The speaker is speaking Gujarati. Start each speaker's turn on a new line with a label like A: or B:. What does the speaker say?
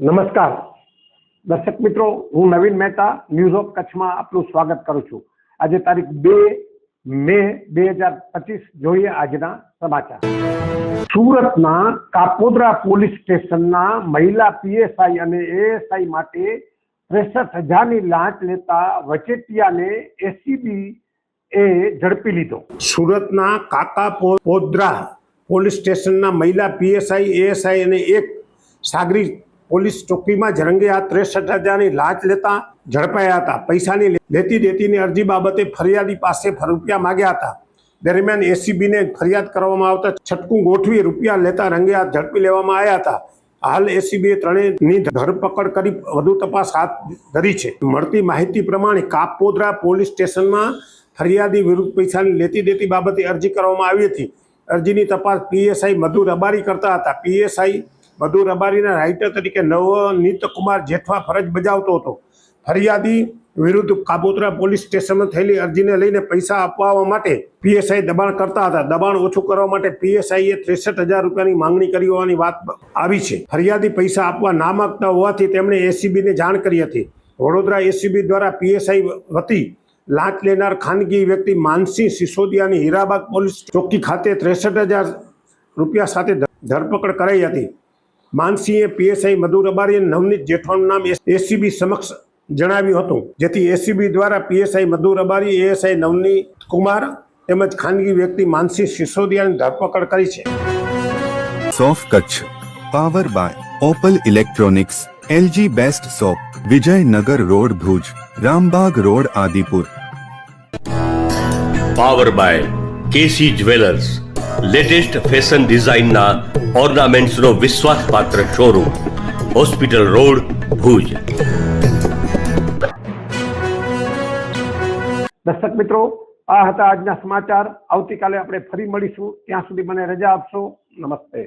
A: નમસ્કાર દર્શક મિત્રો, હું નવીન મહેતા ન્યૂઝ ઓફ કચ્છમાં આપનું સ્વાગત કરું છું। આજે તારીખ 2 મે 2025 જોઈએ આજના સમાચાર। સુરતના કાપોદ્રા પોલીસ સ્ટેશનના મહિલા પીએસઆઈ અને એએસઆઈ માટે 63,000ની લાંચ લેતા વચેટિયાને એસીબી એ ઝડપી લીધો। સુરતના કાપોદ્રા પોલીસ સ્ટેશનના મહિલા પીએસઆઈ એએસઆઈ અને એક સાગરી પોલીસ ચોકીમાં રંગે હાથ 63,000ની લાંચ લેતા ઝડપાયા હતા। પૈસાની લેતી દેતીની અરજી બાબતે ફરિયાદી પાસે રૂપિયા માંગ્યા હતા। દરમિયાન એસીબીને ફરિયાદ કરવામાં આવતા છટકું ગોઠવી રૂપિયા લેતા રંગે હાથ ઝડપી લેવામાં આવ્યા હતા। હાલ એસીબીએ ત્રણેયની ધરપકડ કરી વધુ તપાસ હાથ ધરી છે। મળતી માહિતી પ્રમાણે કાપોદ્રા પોલીસ સ્ટેશનમાં ફરિયાદી વિરુદ્ધ પૈસાની લેતી દેતી બાબતે અરજી કરવામાં આવી હતી। અરજીની તપાસ પીએસઆઈ મધુ રબારી કરતા હતા। પીએસઆઈ મધુ રબારીના રાઇટર તરીકે નવનીત કુમાર જેઠવા ફરજ બજાવતો હતો। ફરિયાદી વિરુદ્ધ કાપોદ્રા પોલીસ સ્ટેશનમાં થયેલી અરજીને લઈને પૈસા અપાવવા માટે પીએસઆઈ દબાણ કરતા હતા। દબાણ ઓછું કરવા માટે પીએસઆઈએ 63,000 રૂપિયાની માંગણી કરી હોવાની વાત આવી છે। ફરિયાદી પૈસા આપવા ના માંગતા હોવાથી તેમણે એસીબીને જાણ કરી હતી। વડોદરા એસીબી દ્વારા પીએસઆઈ વતી લાંચ લેનાર ખાનગી વ્યક્તિ માનસિંહ સિસોદિયાની હીરાબાગ પોલીસ ચોકી ખાતે 63,000 રૂપિયા સાથે ધરપકડ કરાઈ હતી। માનસિંહે પીએસઆઈ મધુ રબારી અને નવનીત જેઠવાનું નામ એસીબી સમક્ષ જણાવ્યું હતું, જેથી એસીબી દ્વારા પીએસઆઈ મધુ રબારી, એએસઆઈ નવનીત કુમાર તેમજ ખાનગી વ્યક્તિ માનસિંહ સિસોદિયાની ધરપકડ કરી છે।
B: સોફ Kutch power by Opal electronics, LG best shop, Vijaynagar road Bhuj, Rambag road Adipur.
C: Power by KC jewellers, latest fashion ડિઝાઇનના ઓર્નામેન્ટ્સનો વિશ્વાસપાત્ર શોરૂમ, હોસ્પિટલ રોડ ભુજ।
A: દર્શક મિત્રો, આ હતા આજના સમાચાર। આવતીકાલે આપણે ફરી મળીશું, ત્યાં સુધી મને રજા આપશો। નમસ્તે।